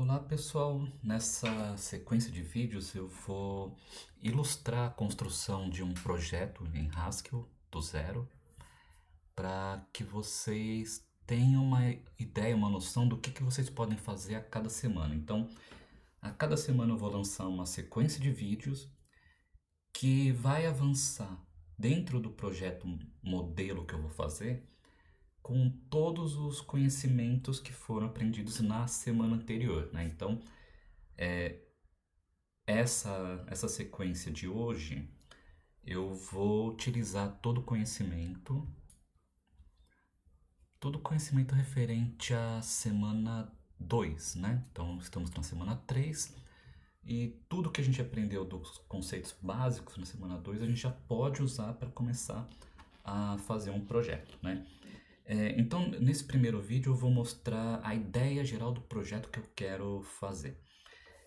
Olá pessoal, nessa sequência de vídeos eu vou ilustrar a construção de um projeto em Haskell do zero para que vocês tenham uma ideia, uma noção do que vocês podem fazer a cada semana. Então, a cada semana eu vou lançar uma sequência de vídeos que vai avançar dentro do projeto modelo que eu vou fazer com todos os conhecimentos que foram aprendidos na semana anterior, né? Então, essa sequência de hoje, eu vou utilizar todo conhecimento referente à semana 2, né? Então, estamos na semana 3 e tudo que a gente aprendeu dos conceitos básicos na semana 2 a gente já pode usar para começar a fazer um projeto, né? Então, nesse primeiro vídeo eu vou mostrar a ideia geral do projeto que eu quero fazer.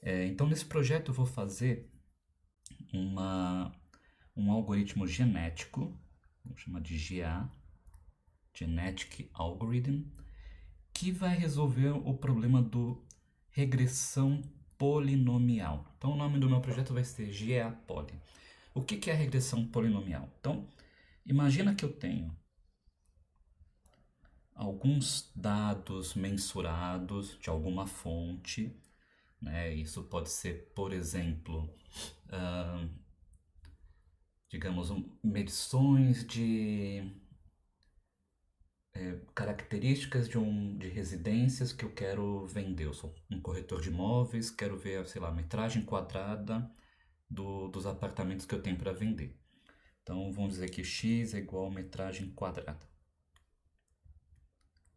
Então, nesse projeto eu vou fazer um algoritmo genético, vamos chamar de GA, Genetic Algorithm, que vai resolver o problema do regressão polinomial. Então, o nome do meu projeto vai ser GA-Poly. O que é a regressão polinomial? Então, imagina que eu tenho alguns dados mensurados de alguma fonte, né? Isso pode ser, por exemplo, digamos, medições de características de residências que eu quero vender. Eu sou um corretor de imóveis, quero ver, sei lá, a metragem quadrada dos apartamentos que eu tenho para vender. Então, vamos dizer que x é igual a metragem quadrada.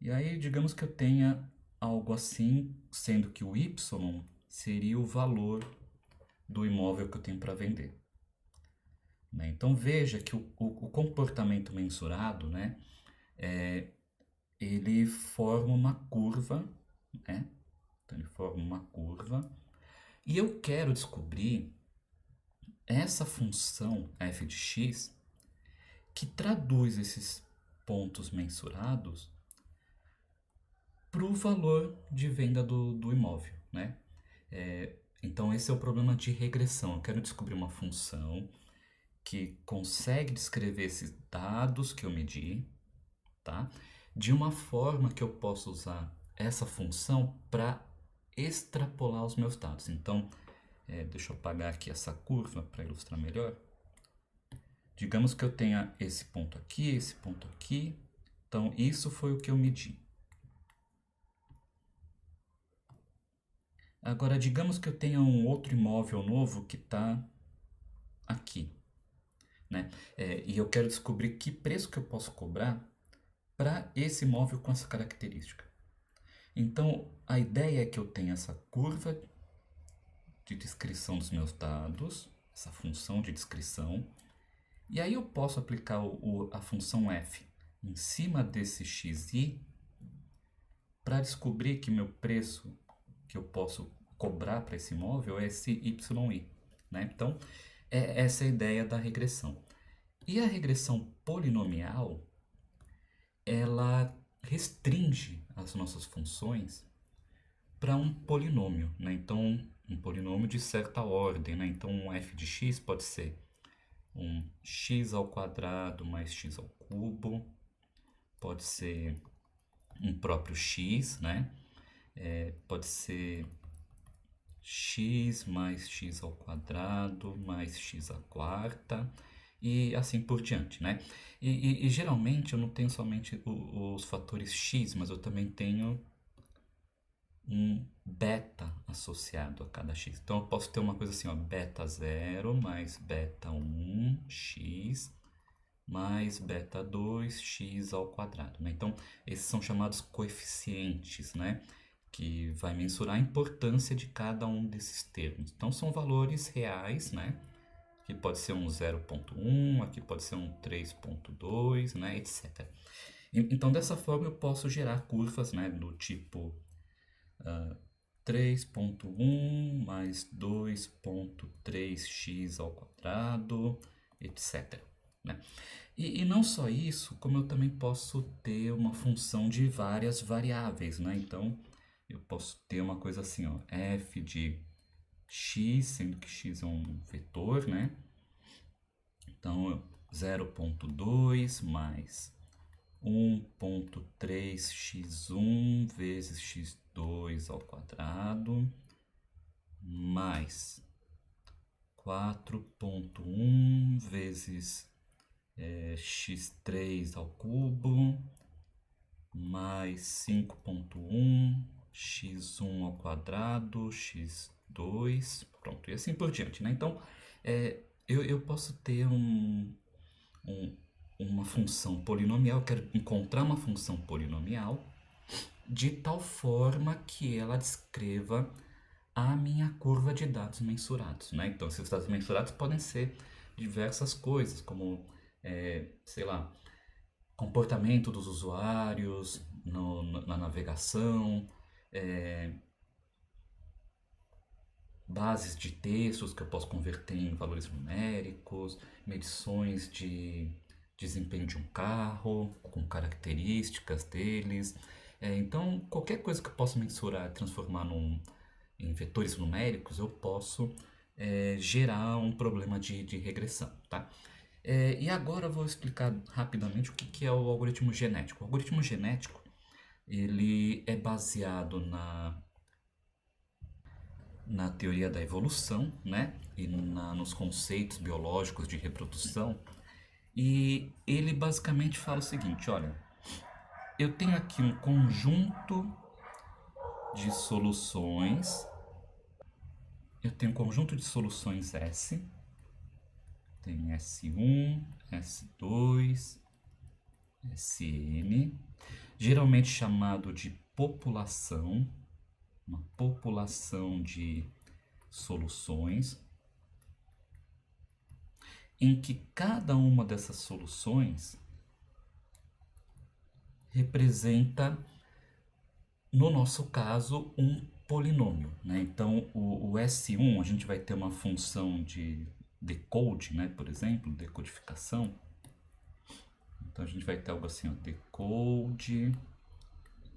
E aí, digamos que eu tenha algo assim, sendo que o y seria o valor do imóvel que eu tenho para vender. Né? Então, veja que o comportamento mensurado, né, ele forma uma curva, né? Então, ele forma uma curva. E eu quero descobrir essa função f de x que traduz esses pontos mensurados para o valor de venda do imóvel, né? Então esse é o problema de regressão. Eu quero descobrir uma função que consegue descrever esses dados que eu medi, tá? De uma forma que eu possa usar essa função para extrapolar os meus dados. Então, deixa eu apagar aqui essa curva para ilustrar melhor. Digamos que eu tenha esse ponto aqui, esse ponto aqui. Então, isso foi o que eu medi. Agora, digamos que eu tenha um outro imóvel novo que está aqui, né? E eu quero descobrir que preço que eu posso cobrar para esse imóvel com essa característica. Então, a ideia é que eu tenha essa curva de descrição dos meus dados, essa função de descrição, e aí eu posso aplicar a função f em cima desse xi para descobrir que meu preço que eu posso cobrar para esse imóvel é esse yi, né? Então, essa é a ideia da regressão. E a regressão polinomial, ela restringe as nossas funções para um polinômio, né? Então, um polinômio de certa ordem, né? Então, um f de x pode ser um x ao quadrado mais x ao cubo, pode ser um próprio x, né? Pode ser x mais x ao quadrado mais x à quarta e assim por diante, né? E geralmente eu não tenho somente os fatores x, mas eu também tenho um beta associado a cada x. Então eu posso ter uma coisa assim, ó, beta 0 mais beta 1 x mais beta 2 x ao quadrado, né? Então esses são chamados coeficientes, né? Que vai mensurar a importância de cada um desses termos. Então são valores reais, né? Aqui pode ser um 0.1, aqui pode ser um 3.2, né? Etc. Então dessa forma eu posso gerar curvas, né? Do tipo 3.1 mais 2.3x ao quadrado, etc. Né? E não só isso, como eu também posso ter uma função de várias variáveis, né? Então, eu posso ter uma coisa assim, ó, f de x, sendo que x é um vetor, né? Então, 0,2 mais 1,3x1 vezes x2 ao quadrado, mais 4,1 vezes x3 ao cubo, mais 5,1 x1 ao quadrado, x2, pronto, e assim por diante, né? Então, eu posso ter uma função polinomial, eu quero encontrar uma função polinomial de tal forma que ela descreva a minha curva de dados mensurados, né? Então, esses dados mensurados podem ser diversas coisas, como, sei lá, comportamento dos usuários na navegação, bases de textos que eu posso converter em valores numéricos, medições de desempenho de um carro, com características deles. Então, qualquer coisa que eu possa mensurar e transformar em vetores numéricos, eu posso gerar um problema de regressão, tá? E agora eu vou explicar rapidamente o que é o algoritmo genético. O algoritmo genético, ele é baseado na teoria da evolução, né? E nos conceitos biológicos de reprodução. E ele basicamente fala o seguinte, olha, eu tenho aqui um conjunto de soluções, eu tenho um conjunto de soluções S, tem S1, S2, Sn, geralmente chamado de população, uma população de soluções, em que cada uma dessas soluções representa, no nosso caso, um polinômio, né? Então, o S1, a gente vai ter uma função de decode, né? Por exemplo, decodificação. Então, a gente vai ter algo assim, ó, decode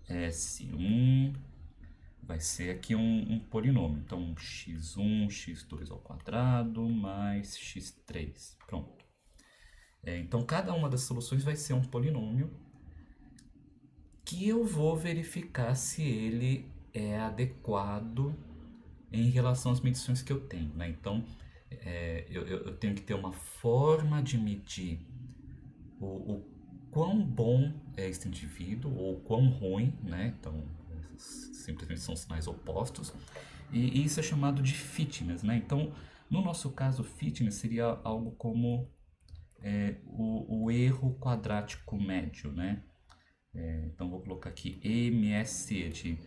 S1 vai ser aqui um polinômio. Então, x1, x2 ao quadrado mais x3. Pronto. Então, cada uma das soluções vai ser um polinômio que eu vou verificar se ele é adequado em relação às medições que eu tenho, né? Então, eu tenho que ter uma forma de medir o quão bom é esse indivíduo ou quão ruim, né? Então, simplesmente são sinais opostos. E isso é chamado de fitness, né? Então, no nosso caso, fitness seria algo como o erro quadrático médio, né? Então, vou colocar aqui MSE de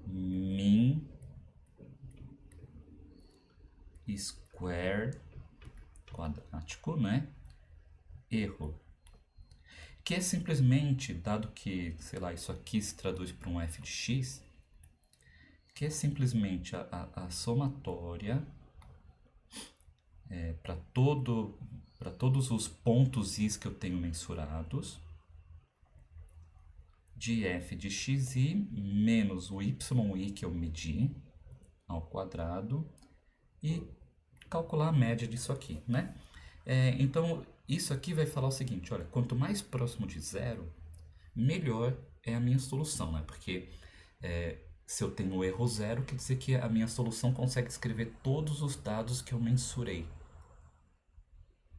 mean square quadrático, né? Erro. Que é simplesmente, dado que, sei lá, isso aqui se traduz para um f de x, que é simplesmente a somatória para todos os pontos is que eu tenho mensurados de f de xi menos o yi que eu medi ao quadrado e calcular a média disso aqui, né? Então, isso aqui vai falar o seguinte, olha, quanto mais próximo de zero, melhor é a minha solução, né? Porque se eu tenho o erro zero, quer dizer que a minha solução consegue escrever todos os dados que eu mensurei.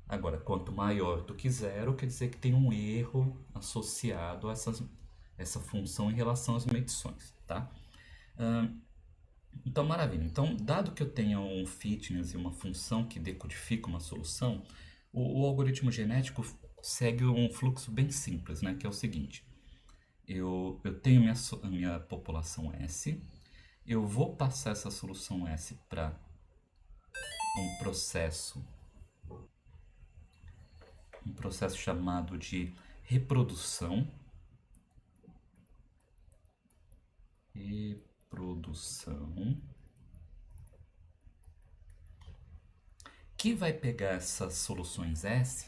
Agora, quanto maior do que zero, quer dizer que tem um erro associado a essa função em relação às medições, tá? Então, maravilha. Então, dado que eu tenha um fitness e uma função que decodifica uma solução, o algoritmo genético segue um fluxo bem simples, né? Que é o seguinte. Eu tenho a minha população S, eu vou passar essa solução S para um processo chamado de reprodução. Que vai pegar essas soluções S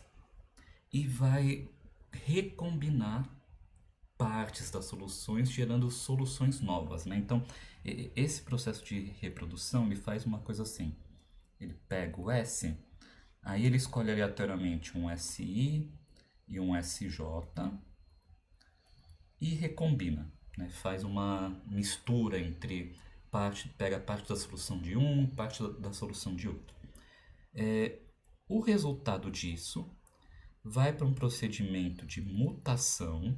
e vai recombinar partes das soluções, gerando soluções novas, né? Então, esse processo de reprodução, ele faz uma coisa assim. Ele pega o S, aí ele escolhe aleatoriamente um SI e um SJ e recombina, né? Faz uma mistura entre pega parte da solução de um, parte da solução de outro. O resultado disso vai para um procedimento de mutação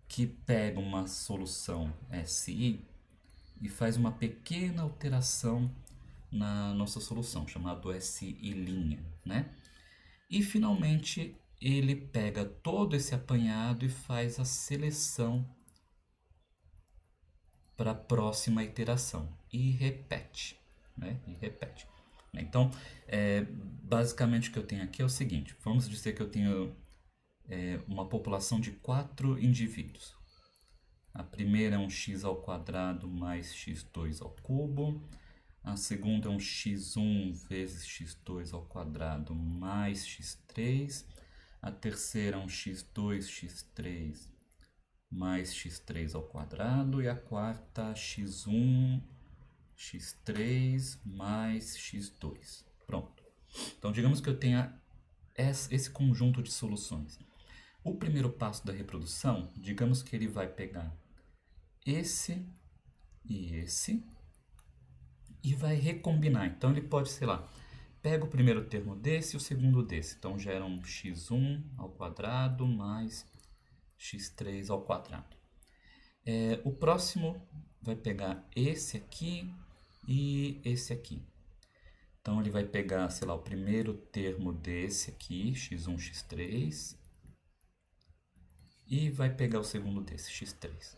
que pega uma solução SI e faz uma pequena alteração na nossa solução, chamado SI', né? E finalmente ele pega todo esse apanhado e faz a seleção para a próxima iteração e repete, né? E repete. Então, basicamente o que eu tenho aqui é o seguinte: vamos dizer que eu tenho uma população de 4 indivíduos. A primeira é um x ao quadrado mais x2 ao cubo. A segunda é um x1 vezes x2 ao quadrado mais x3. A terceira é um x2, x3 mais x3 ao quadrado. E a quarta, x1, x3 mais x2. Pronto. Então, digamos que eu tenha esse conjunto de soluções. O primeiro passo da reprodução, digamos que ele vai pegar esse e vai recombinar. Então ele pode, sei lá, pega o primeiro termo desse e o segundo desse. Então gera um x1 ao quadrado mais x3 ao quadrado. O próximo vai pegar esse aqui e esse aqui. Então ele vai pegar, sei lá, o primeiro termo desse aqui, x1, x3, e vai pegar o segundo desse, x3.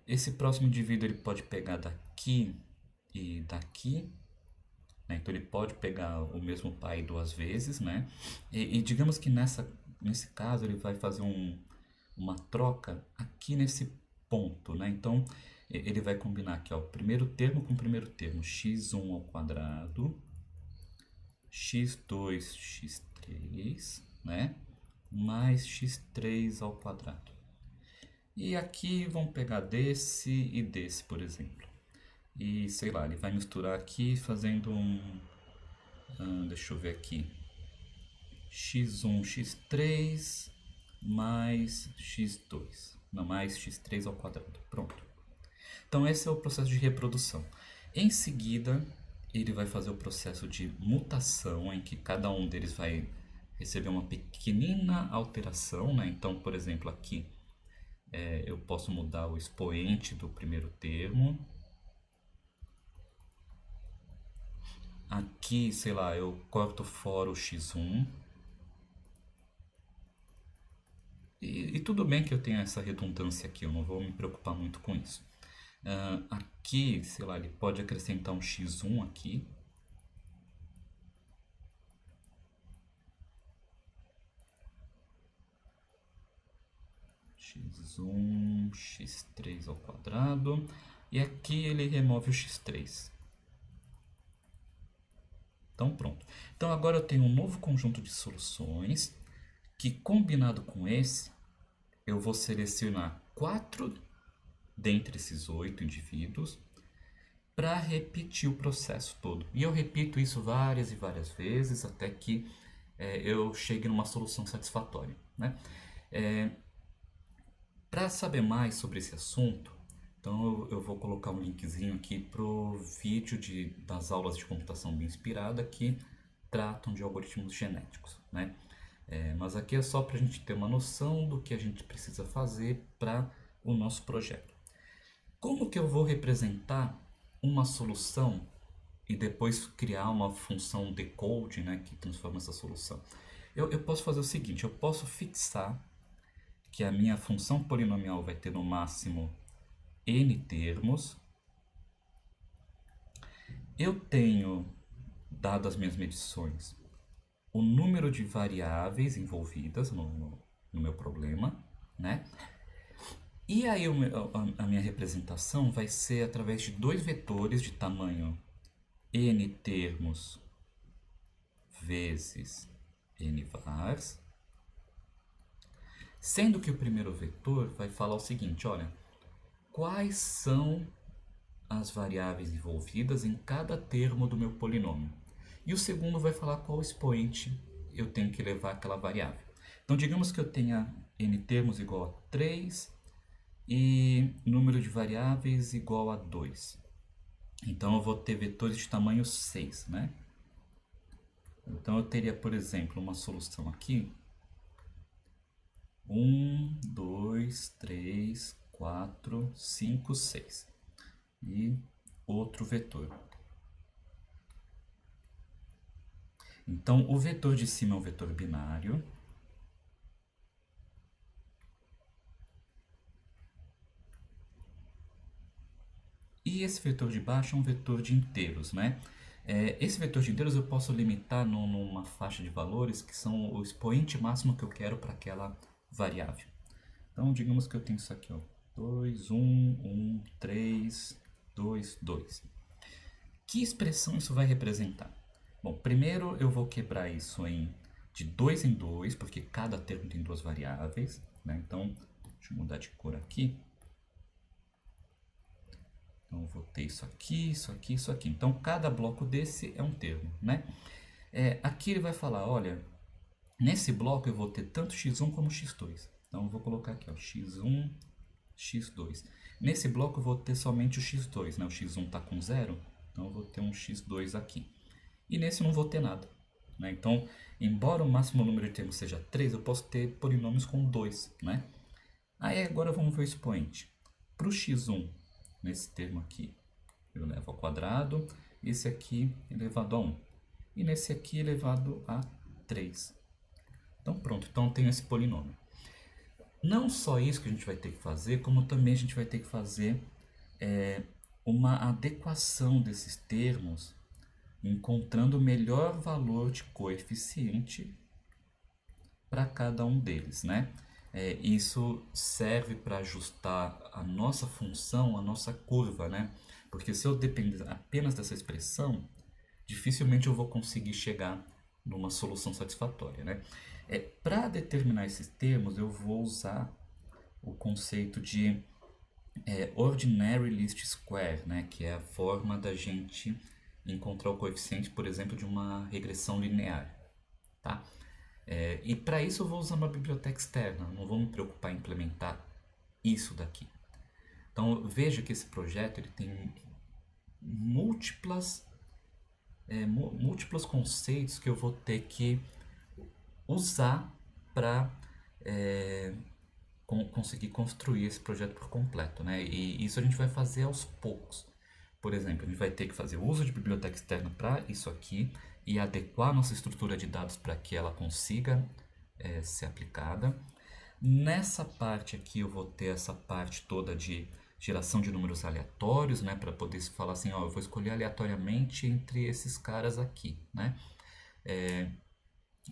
Esse próximo indivíduo ele pode pegar daqui e daqui, né? Então ele pode pegar o mesmo pai duas vezes, né? E digamos que nesse caso ele vai fazer uma troca aqui nesse ponto, né? Então ele vai combinar aqui, ó, o primeiro termo com o primeiro termo, x1 ao quadrado, x2, x3, né? Mais x3 ao quadrado. E aqui vão pegar desse e desse, por exemplo. E sei lá, ele vai misturar aqui fazendo deixa eu ver aqui. x1, x3 mais x2. Não, mais x3 ao quadrado. Pronto. Então esse é o processo de reprodução. Em seguida, ele vai fazer o processo de mutação, em que cada um deles vai receber uma pequenina alteração, né? Então, por exemplo, aqui eu posso mudar o expoente do primeiro termo. Aqui, sei lá, eu corto fora o x1. E tudo bem que eu tenha essa redundância aqui, eu não vou me preocupar muito com isso. Aqui, sei lá, ele pode acrescentar um x1 aqui. x1, x3 ao quadrado. E aqui ele remove o x3. Então pronto. Então agora eu tenho um novo conjunto de soluções que, combinado com esse, eu vou selecionar 4 dentre esses 8 indivíduos para repetir o processo todo. E eu repito isso várias e várias vezes até que eu chegue numa solução satisfatória, né? Para saber mais sobre esse assunto, então eu vou colocar um linkzinho aqui pro vídeo das aulas de computação bem inspirada que tratam de algoritmos genéticos, né? Mas aqui é só para a gente ter uma noção do que a gente precisa fazer para o nosso projeto. Como que eu vou representar uma solução e depois criar uma função decode, né, que transforma essa solução? Eu posso fazer o seguinte, eu posso fixar que a minha função polinomial vai ter no máximo n termos. Eu tenho, dado as minhas medições, o número de variáveis envolvidas no meu problema, né? E aí a minha representação vai ser através de 2 vetores de tamanho n termos vezes n vars, Sendo que o primeiro vetor vai falar o seguinte, olha, quais são as variáveis envolvidas em cada termo do meu polinômio. E o segundo vai falar qual expoente eu tenho que levar aquela variável. Então, digamos que eu tenha n termos igual a 3 e número de variáveis igual a 2. Então, eu vou ter vetores de tamanho 6, né? Então, eu teria, por exemplo, uma solução aqui. 1, 2, 3, 4, 5, 6. E outro vetor. Então, o vetor de cima é um vetor binário. E esse vetor de baixo é um vetor de inteiros, né? Esse vetor de inteiros eu posso limitar numa faixa de valores que são o expoente máximo que eu quero para aquela variável. Então, digamos que eu tenho isso aqui, ó, 2, 1, 1, 3, 2, 2. Que expressão isso vai representar? Bom, primeiro eu vou quebrar isso de 2 em 2, porque cada termo tem duas variáveis, né? Então, deixa eu mudar de cor aqui. Então, eu vou ter isso aqui, isso aqui, isso aqui. Então, cada bloco desse é um termo, né? Aqui ele vai falar, olha, nesse bloco eu vou ter tanto x1 como x2. Então, eu vou colocar aqui, ó, x1, x2. Nesse bloco eu vou ter somente o x2, né? O x1 está com 0, então eu vou ter um x2 aqui. E nesse eu não vou ter nada, né? Então, embora o máximo número de termos seja 3, eu posso ter polinômios com 2, né? Aí agora vamos ver o expoente. Para o x1, nesse termo aqui, eu levo ao quadrado. Esse aqui elevado a 1. E nesse aqui elevado a 3. Então pronto, então eu tenho esse polinômio. Não só isso que a gente vai ter que fazer, como também a gente vai ter que fazer uma adequação desses termos, encontrando o melhor valor de coeficiente para cada um deles, né? Isso serve para ajustar a nossa função, a nossa curva, né? Porque se eu depender apenas dessa expressão, dificilmente eu vou conseguir chegar numa solução satisfatória, né? Para determinar esses termos, eu vou usar o conceito de ordinary least square, né? Que é a forma da gente encontrar o coeficiente, por exemplo, de uma regressão linear, tá? E para isso eu vou usar uma biblioteca externa, não vou me preocupar em implementar isso daqui. Então veja que esse projeto ele tem múltiplos conceitos que eu vou ter que usar para conseguir construir esse projeto por completo, né? E isso a gente vai fazer aos poucos. Por exemplo, a gente vai ter que fazer uso de biblioteca externa para isso aqui e adequar nossa estrutura de dados para que ela consiga ser aplicada. Nessa parte aqui eu vou ter essa parte toda de geração de números aleatórios, né, para poder falar assim, ó, eu vou escolher aleatoriamente entre esses caras aqui, né?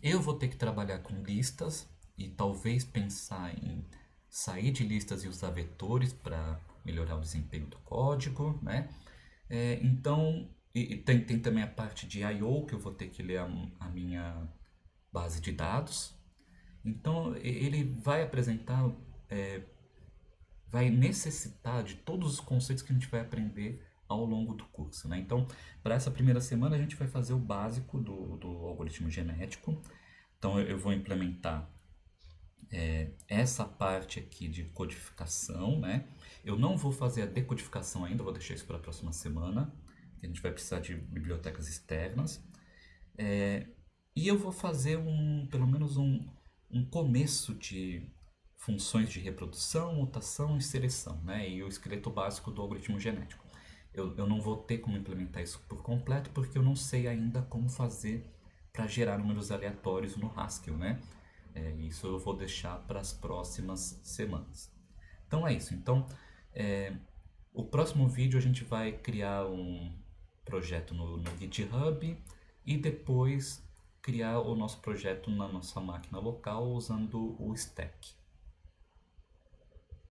Eu vou ter que trabalhar com listas e talvez pensar em sair de listas e usar vetores para melhorar o desempenho do código, né? Então, tem também a parte de I/O que eu vou ter que ler a minha base de dados. Então, ele vai apresentar, vai necessitar de todos os conceitos que a gente vai aprender ao longo do curso, né? Então, para essa primeira semana, a gente vai fazer o básico do algoritmo genético. Então, eu vou implementar essa parte aqui de codificação, né? Eu não vou fazer a decodificação ainda, vou deixar isso para a próxima semana. A gente vai precisar de bibliotecas externas. E eu vou fazer pelo menos um começo de funções de reprodução, mutação e seleção, né? E o esqueleto básico do algoritmo genético. Eu não vou ter como implementar isso por completo, porque eu não sei ainda como fazer para gerar números aleatórios no Haskell, né? Isso eu vou deixar para as próximas semanas. Então é isso. Então, o próximo vídeo a gente vai criar um projeto no GitHub e depois criar o nosso projeto na nossa máquina local usando o stack.